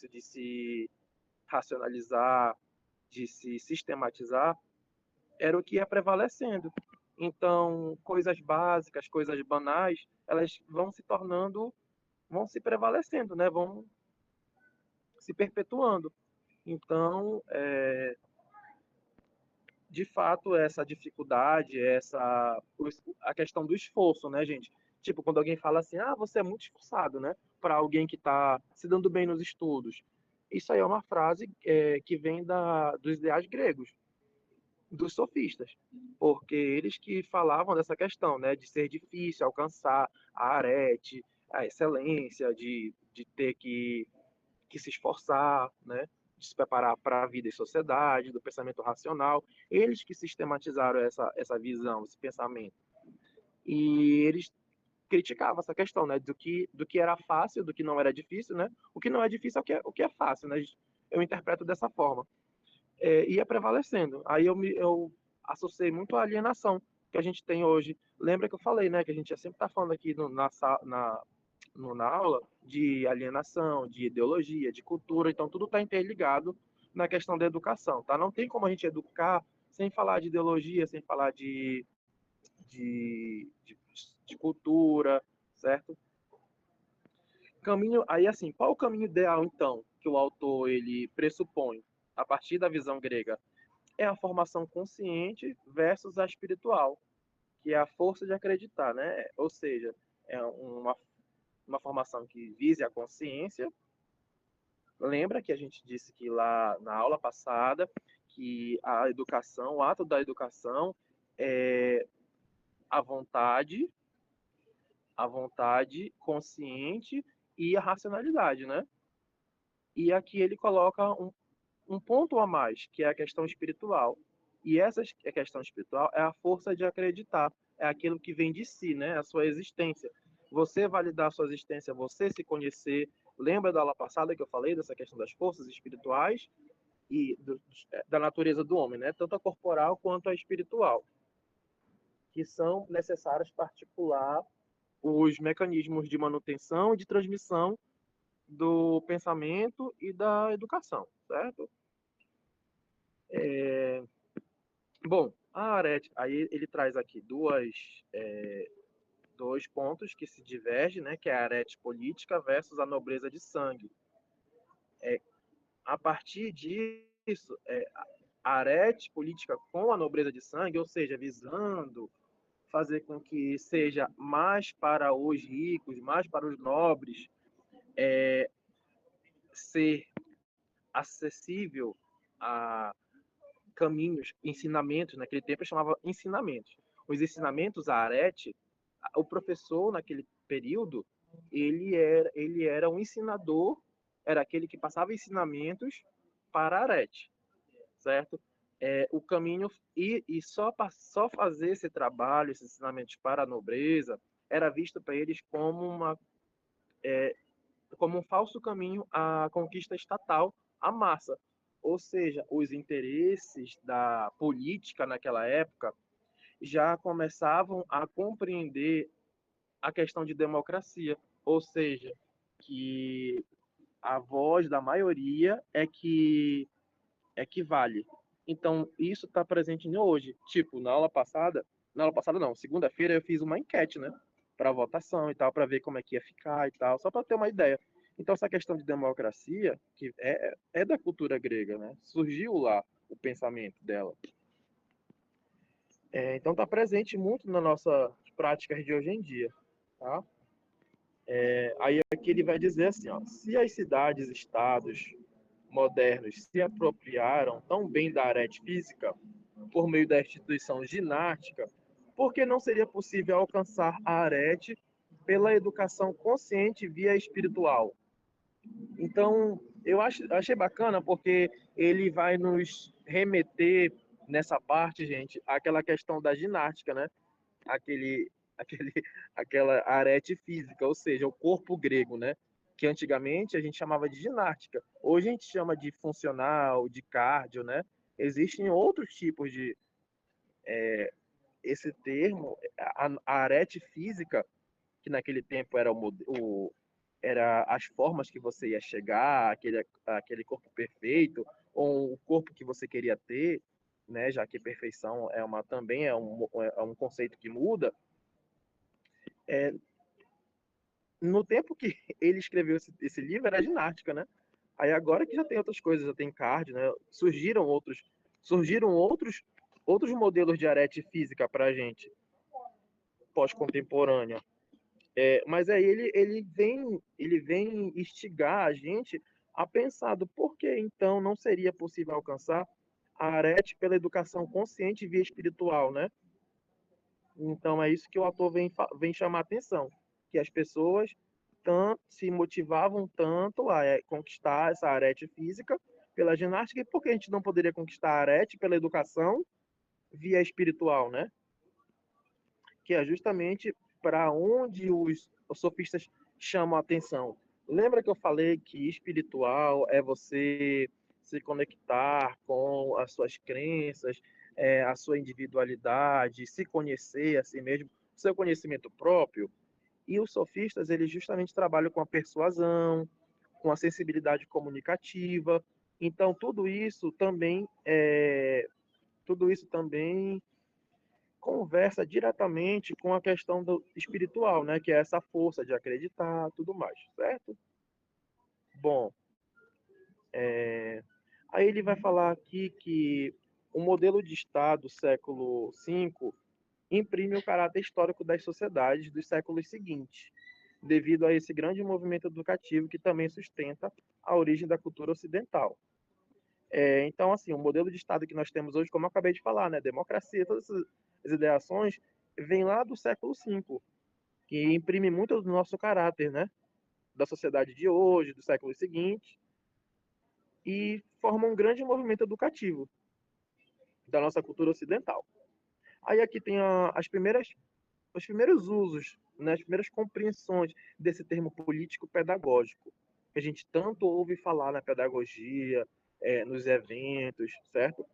jeito de se racionalizar, de se sistematizar, era o que ia prevalecendo. Então, coisas básicas, coisas banais, elas vão se tornando, vão se prevalecendo, né? Vão se perpetuando. Então, de fato, essa dificuldade, a questão do esforço, né, gente? Tipo, quando alguém fala assim, ah, você é muito esforçado, né? Para alguém que está se dando bem nos estudos. Isso aí é uma frase que vem dos ideais gregos, dos sofistas, porque eles que falavam dessa questão, né, de ser difícil alcançar a arete, a excelência, de ter que se esforçar, né, de se preparar para a vida e sociedade, do pensamento racional. Eles que sistematizaram essa visão, esse pensamento. E eles criticavam essa questão, né, do que era fácil, do que não era difícil, né? O que não é difícil é o que é fácil, né? Eu interpreto dessa forma. Ia prevalecendo. Aí eu associei muito a alienação que a gente tem hoje. Lembra que eu falei, né, que a gente sempre está falando aqui na aula de alienação, de ideologia, de cultura, então tudo está interligado na questão da educação, tá? Não tem como a gente educar sem falar de ideologia, sem falar de, de, de cultura, certo? Caminho, aí assim, qual o caminho ideal então que o autor ele pressupõe a partir da visão grega? É a formação consciente versus a espiritual, que é a força de acreditar, né? Ou seja, é uma formação que vise a consciência. Lembra que a gente disse que lá na aula passada que a educação, o ato da educação é a vontade consciente e a racionalidade, né? E aqui ele coloca um ponto a mais, que é a questão espiritual. E essa questão espiritual é a força de acreditar, é aquilo que vem de si, né? A sua existência. Você validar a sua existência, você se conhecer. Lembra da aula passada que eu falei dessa questão das forças espirituais e da natureza do homem, né? Tanto a corporal quanto a espiritual, que são necessárias para articular os mecanismos de manutenção e de transmissão do pensamento e da educação, certo? Bom, a arete, aí ele traz aqui dois pontos que se divergem, né, que é a arete política versus a nobreza de sangue. A partir disso, a arete política com a nobreza de sangue, ou seja, visando fazer com que seja mais para os ricos, mais para os nobres, ser acessível a caminhos, ensinamentos, naquele tempo eu chamava ensinamentos. Os ensinamentos, a arete, o professor naquele período, ele era um ensinador, era aquele que passava ensinamentos para a arete, certo? O caminho, e só fazer esse trabalho, esses ensinamentos para a nobreza, era visto para eles como um falso caminho à conquista estatal à massa. Ou seja, os interesses da política naquela época já começavam a compreender a questão de democracia, ou seja, que a voz da maioria é que vale. Então, isso está presente hoje. Tipo, na aula passada não, segunda-feira eu fiz uma enquete, né, para votação e tal, para ver como é que ia ficar e tal, só para ter uma ideia. Então, essa questão de democracia, que é da cultura grega, né, surgiu lá o pensamento dela. Então, está presente muito nas nossas práticas de hoje em dia, tá? Aí aqui ele vai dizer assim, ó, se as cidades-estados modernos se apropriaram tão bem da arete física por meio da instituição ginástica, por que não seria possível alcançar a arete pela educação consciente via espiritual? Então, achei bacana porque ele vai nos remeter nessa parte, gente, àquela questão da ginástica, né? Aquele, aquele, aquela arete física, ou seja, o corpo grego, né? Que antigamente a gente chamava de ginástica. Hoje a gente chama de funcional, de cardio, né? Existem outros tipos de esse termo, a arete física, que naquele tempo era era as formas que você ia chegar, aquele corpo perfeito, ou o corpo que você queria ter, né, já que perfeição também é um conceito que muda. No tempo que ele escreveu esse livro, era ginástica, né? Aí agora que já tem outras coisas, já tem cardio, né? Surgiram outros modelos de arete física para a gente, pós-contemporânea. Mas aí ele vem instigar a gente a pensar do porquê, então, não seria possível alcançar a arete pela educação consciente via espiritual, né? Então, é isso que o autor vem chamar a atenção, que as pessoas se motivavam tanto a conquistar essa arete física pela ginástica, e por que a gente não poderia conquistar a arete pela educação via espiritual, né? Que é justamente para onde os sofistas chamam a atenção. Lembra que eu falei que espiritual é você se conectar com as suas crenças, a sua individualidade, se conhecer a si mesmo, seu conhecimento próprio? E os sofistas, eles justamente trabalham com a persuasão, com a sensibilidade comunicativa. Então, tudo isso também conversa diretamente com a questão do espiritual, né? Que é essa força de acreditar, tudo mais, certo? Bom, aí ele vai falar aqui que o modelo de Estado século V imprime o caráter histórico das sociedades dos séculos seguintes, devido a esse grande movimento educativo que também sustenta a origem da cultura ocidental. Então, assim, o modelo de Estado que nós temos hoje, como eu acabei de falar, né, democracia, todas essas ideações, vêm lá do século V, que imprime muito do nosso caráter, né, da sociedade de hoje, do século seguinte, e forma um grande movimento educativo da nossa cultura ocidental. Aí aqui tem os primeiros usos, né, as primeiras compreensões desse termo político-pedagógico, que a gente tanto ouve falar na pedagogia, nos eventos, certo?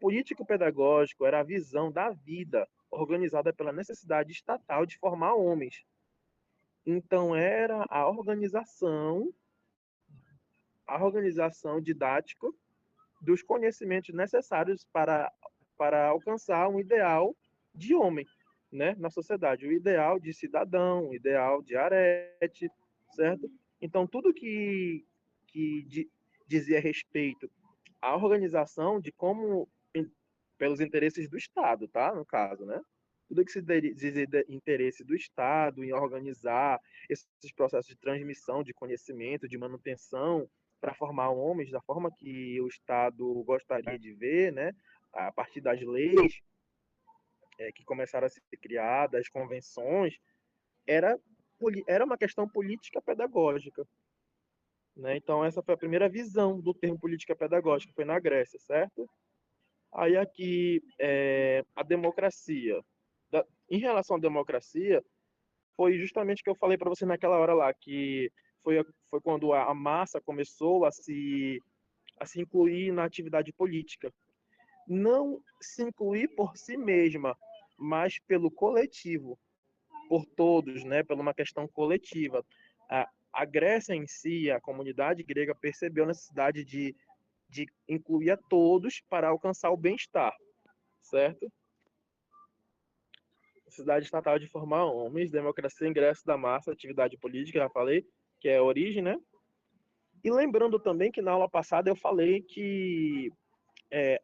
Político-pedagógico era a visão da vida organizada pela necessidade estatal de formar homens. Então era a organização didática dos conhecimentos necessários para alcançar um ideal de homem, né, na sociedade, o ideal de cidadão, o ideal de arete, certo? Então tudo que dizia respeito à organização de como pelos interesses do Estado, tá? No caso, né? Tudo que se diz de interesse do Estado em organizar esses processos de transmissão de conhecimento, de manutenção, para formar homens da forma que o Estado gostaria de ver, né? A partir das leis que começaram a ser criadas, as convenções, era, era uma questão política pedagógica. Né? Então, essa foi a primeira visão do termo política pedagógica, foi na Grécia, certo? Aí aqui, a democracia. Em relação à democracia, foi justamente o que eu falei para você naquela hora lá, que foi quando a massa começou a se incluir na atividade política. Não se incluir por si mesma, mas pelo coletivo, por todos, né, por uma questão coletiva. A Grécia em si, a comunidade grega, percebeu a necessidade de incluir a todos para alcançar o bem-estar, certo? Cidade estatal de formar homens, democracia, ingresso da massa, atividade política, já falei, que é a origem, né? E lembrando também que na aula passada eu falei que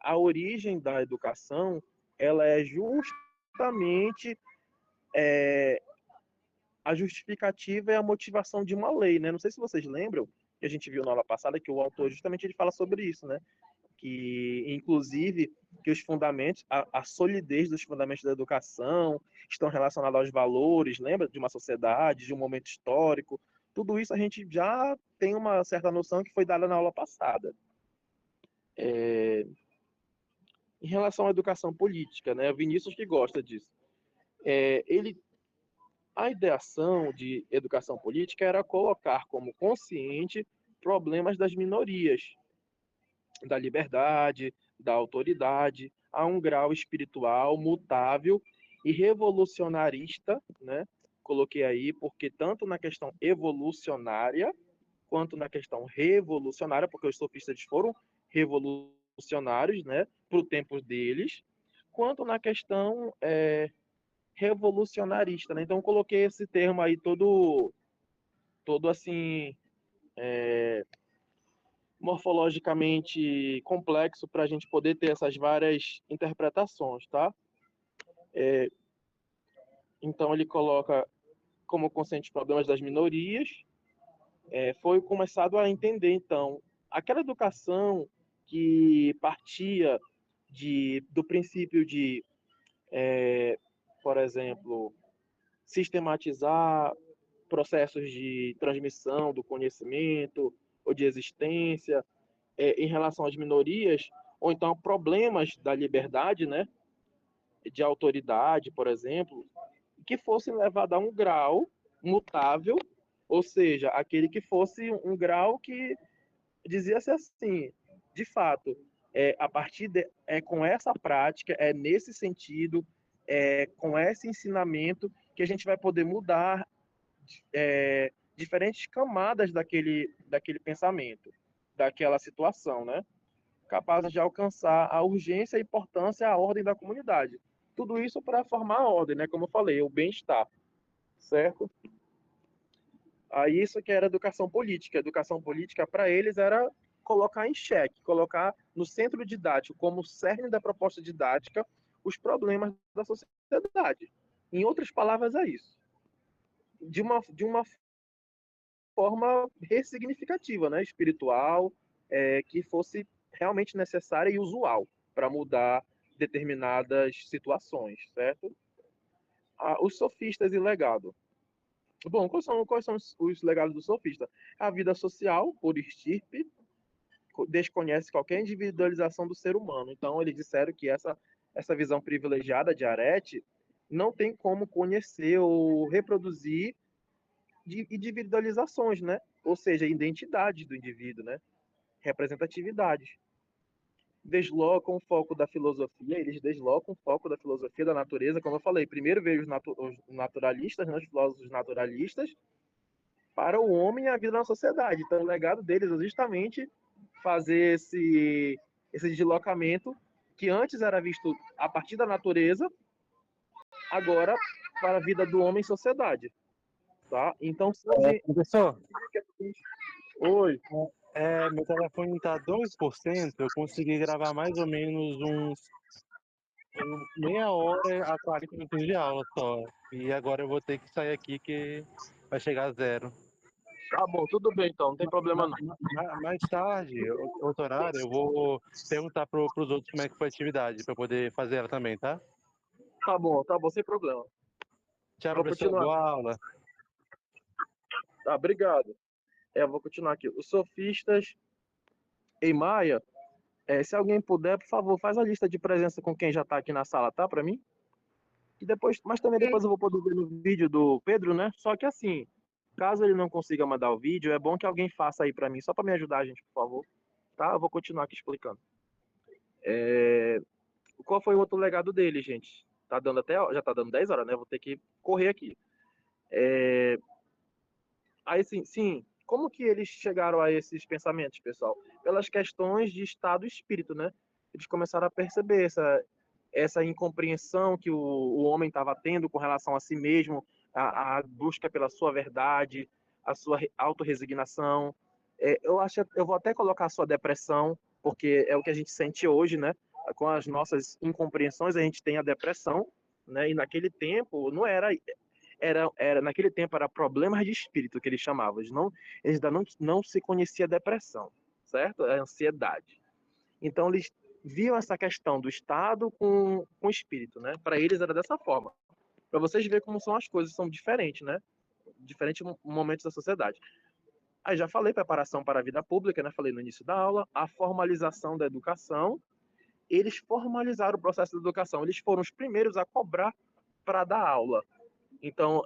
a origem da educação, ela é justamente a justificativa e a motivação de uma lei, né? Não sei se vocês lembram, que a gente viu na aula passada, que o autor justamente ele fala sobre isso, né? Que, inclusive, que os fundamentos, a solidez dos fundamentos da educação estão relacionados aos valores, lembra? De uma sociedade, de um momento histórico. Tudo isso a gente já tem uma certa noção que foi dada na aula passada. Em relação à educação política, né? O Vinícius que gosta disso. A ideação de educação política era colocar como consciente problemas das minorias, da liberdade, da autoridade, a um grau espiritual mutável e revolucionarista, né, coloquei aí porque tanto na questão evolucionária quanto na questão revolucionária, porque os sofistas foram revolucionários, né, para o tempo deles, quanto na questão revolucionarista, né? Então eu coloquei esse termo aí todo assim morfologicamente complexo para a gente poder ter essas várias interpretações, tá? Então ele coloca como consciente problemas das minorias, foi começado a entender então aquela educação que partia do princípio de, por exemplo, sistematizar processos de transmissão do conhecimento ou de existência em relação às minorias, ou então problemas da liberdade, né, de autoridade, por exemplo, que fosse levado a um grau mutável, ou seja, aquele que fosse um grau que dizia-se assim, de fato, com essa prática, nesse sentido, com esse ensinamento que a gente vai poder mudar diferentes camadas daquele pensamento, daquela situação, né? Capazes de alcançar a urgência, a importância, a ordem da comunidade. Tudo isso para formar a ordem, né? Como eu falei, o bem-estar, certo? Aí isso que era educação política. Educação política, para eles, era colocar em xeque, colocar no centro didático, como cerne da proposta didática, os problemas da sociedade. Em outras palavras, é isso. De uma forma ressignificativa, né? Espiritual, que fosse realmente necessária e usual para mudar determinadas situações, certo? Os sofistas e legado. Bom, quais são os legados do sofista? A vida social, por estirpe, desconhece qualquer individualização do ser humano. Então, eles disseram que essa visão privilegiada de Arete não tem como conhecer ou reproduzir de individualizações, né? Ou seja, identidade do indivíduo, né? Representatividade. Deslocam o foco da filosofia, eles deslocam o foco da filosofia da natureza, como eu falei. Primeiro veio os naturalistas, né? Os filósofos naturalistas, para o homem e a vida na sociedade. Então, o legado deles é justamente fazer esse deslocamento que antes era visto a partir da natureza, agora para a vida do homem em sociedade. Tá? Então, Professor, oi. meu telefone está 2%, eu consegui gravar mais ou menos uns meia hora a 40 minutos de aula só. E agora eu vou ter que sair aqui que vai chegar a zero. Tá bom, tudo bem então, não tem problema não. Mais tarde, outro horário, eu vou perguntar para os outros como é que foi a atividade, para poder fazer ela também, tá? Tá bom, sem problema. Tchau, Vou professor. continuar. Boa aula. Tá, obrigado. Vou continuar aqui. Os sofistas em Maia, se alguém puder, por favor, faz a lista de presença com quem já está aqui na sala, tá? Para mim. E depois, mas também depois eu vou poder ver no vídeo do Pedro, né? Só que assim, caso ele não consiga mandar o vídeo, é bom que alguém faça aí para mim, só para me ajudar, gente, por favor. Tá? Eu vou continuar aqui explicando. Qual foi o outro legado dele, gente? Já tá dando 10 horas, né? Vou ter que correr aqui. Aí, sim, como que eles chegaram a esses pensamentos, pessoal? Pelas questões de estado e espírito, né? Eles começaram a perceber essa incompreensão que o homem estava tendo com relação a si mesmo, a busca pela sua verdade, a sua autorresignação. Eu vou até colocar a sua depressão, porque é o que a gente sente hoje, né? Com as nossas incompreensões, a gente tem a depressão, né? E naquele tempo não naquele tempo era problemas de espírito que eles chamavam. Eles ainda não se conhecia a depressão, certo? A ansiedade. Então eles viam essa questão do estado com o espírito, né? Para eles era dessa forma. Para vocês verem como são as coisas, são diferentes, né? Diferentes momentos da sociedade. Aí já falei preparação para a vida pública, né? Falei no início da aula, a formalização da educação. Eles formalizaram o processo de educação. Eles foram os primeiros a cobrar para dar aula. Então,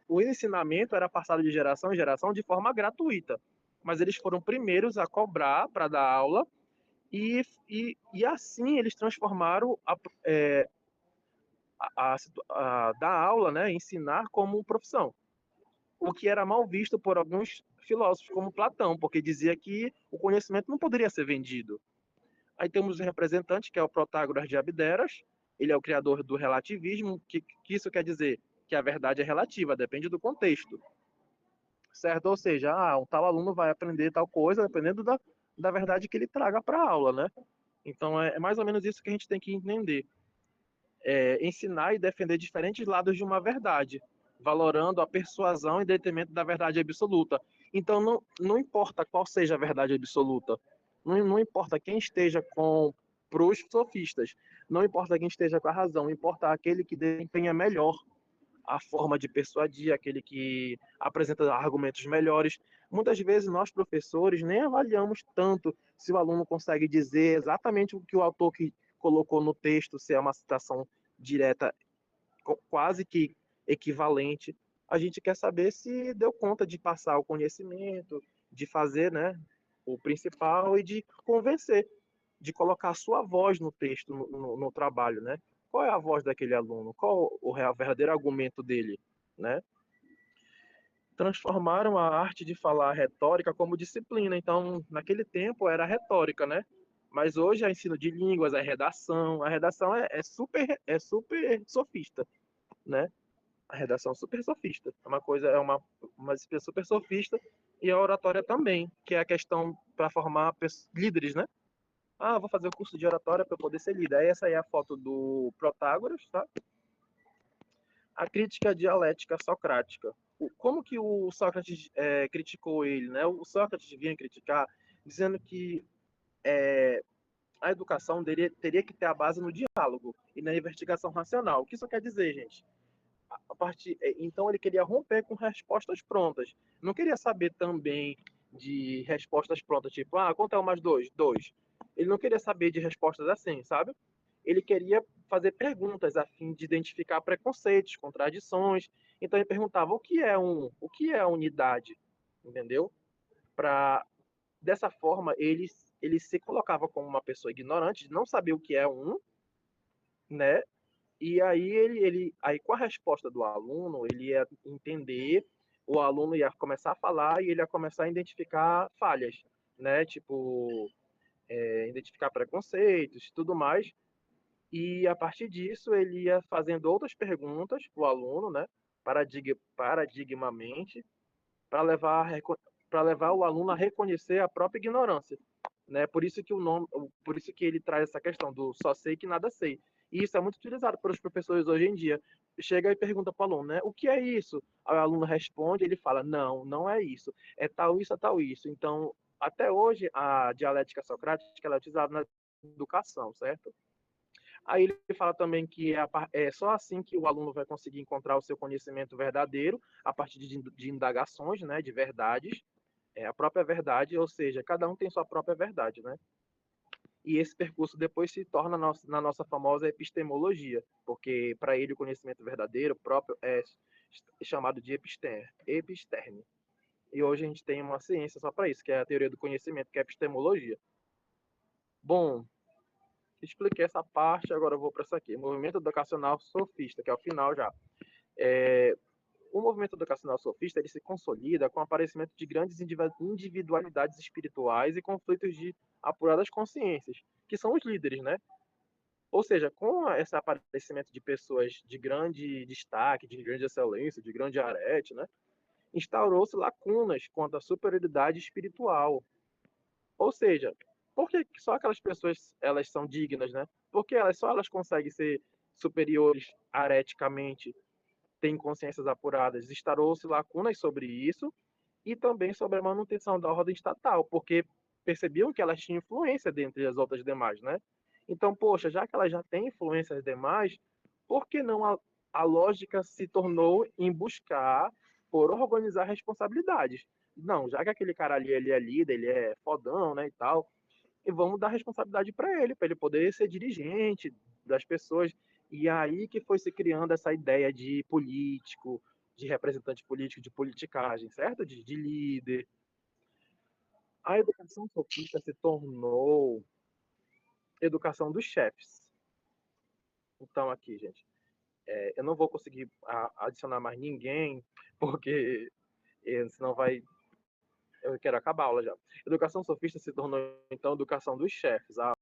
o ensinamento era passado de geração em geração de forma gratuita. Mas eles foram primeiros a cobrar para dar aula e assim eles transformaram dar aula, né, ensinar como profissão, o que era mal visto por alguns filósofos como Platão, porque dizia que o conhecimento não poderia ser vendido. Aí temos o representante, que é o Protágoras de Abderas, ele é o criador do relativismo, que isso quer dizer que a verdade é relativa, depende do contexto, certo? Ou seja, um tal aluno vai aprender tal coisa dependendo da verdade que ele traga para a aula, né? Então é mais ou menos isso que a gente tem que entender. Ensinar e defender diferentes lados de uma verdade, valorando a persuasão em detrimento da verdade absoluta. Então não importa qual seja a verdade absoluta, não importa quem esteja para os sofistas, não importa quem esteja com a razão, importa aquele que desempenha melhor a forma de persuadir, aquele que apresenta argumentos melhores. Muitas vezes nós, professores, nem avaliamos tanto se o aluno consegue dizer exatamente o que o autor que colocou no texto, se é uma citação direta, quase que equivalente. A gente quer saber se deu conta de passar o conhecimento, de fazer, né, o principal e de convencer, de colocar a sua voz no texto, no trabalho, né? Qual é a voz daquele aluno? Qual o verdadeiro argumento dele, né? Transformaram a arte de falar retórica como disciplina. Então, naquele tempo era retórica, né? Mas hoje é ensino de línguas, é redação. A redação é super sofista, né? A redação é super sofista. É uma disciplina super sofista e a oratória também, que é a questão para formar líderes, né? Vou fazer o curso de oratória para poder ser líder. Aí essa aí é a foto do Protágoras, tá? A crítica dialética socrática. Como que o Sócrates criticou ele, né? O Sócrates vinha criticar, dizendo que a educação teria que ter a base no diálogo e na investigação racional. O que isso quer dizer, gente? Então ele queria romper com respostas prontas. Não queria saber também de respostas prontas, tipo, quanto é um mais dois? Dois. Ele não queria saber de respostas assim, sabe? Ele queria fazer perguntas a fim de identificar preconceitos, contradições. Então ele perguntava o que é a unidade, entendeu? Para dessa forma ele se colocava como uma pessoa ignorante, de não saber o que é né? E aí aí com a resposta do aluno, ele ia entender, o aluno ia começar a falar e ele ia começar a identificar falhas, né? Tipo, identificar preconceitos e tudo mais. E a partir disso, ele ia fazendo outras perguntas para o aluno, né? Paradigmamente, para levar o aluno a reconhecer a própria ignorância, né? Por isso que ele traz essa questão do só sei que nada sei. E isso é muito utilizado pelos professores hoje em dia. Chega e pergunta para o aluno, né? O que é isso? Aí o aluno responde, ele fala, não, não é isso. É tal isso, é tal isso. Então, até hoje, a dialética socrática ela é utilizada na educação, certo? Aí ele fala também que é só assim que o aluno vai conseguir encontrar o seu conhecimento verdadeiro, a partir de indagações, né, de verdades, a própria verdade, ou seja, cada um tem sua própria verdade, né? E esse percurso depois se torna na nossa famosa epistemologia, porque para ele o conhecimento verdadeiro próprio é chamado de episterne. E hoje a gente tem uma ciência só para isso, que é a teoria do conhecimento, que é a epistemologia. Bom, expliquei essa parte, agora eu vou para essa aqui. Movimento educacional sofista, que é o final já. O movimento educacional sofista ele se consolida com o aparecimento de grandes individualidades espirituais e conflitos de apuradas consciências, que são os líderes, né? Ou seja, com esse aparecimento de pessoas de grande destaque, de grande excelência, de grande arete, né? Instaurou-se lacunas quanto à superioridade espiritual. Ou seja, por que só aquelas pessoas elas são dignas, né? Porque elas conseguem ser superiores areticamente, têm consciências apuradas. Instaurou-se lacunas sobre isso e também sobre a manutenção da ordem estatal, porque percebiam que elas tinham influência dentre as outras demais, né? Então, poxa, já que elas já têm influência as demais, por que não a lógica se tornou em buscar por organizar responsabilidades? Não, já que aquele cara ali ele é líder, ele é fodão, né, e tal, e vamos dar responsabilidade para ele poder ser dirigente das pessoas. E aí que foi se criando essa ideia de político, de representante político, de politicagem, certo? De líder. A educação sofista se tornou educação dos chefes. Então, aqui, gente. Eu não vou conseguir adicionar mais ninguém, porque senão vai. Eu quero acabar a aula já. Educação sofista se tornou, então, educação dos chefes.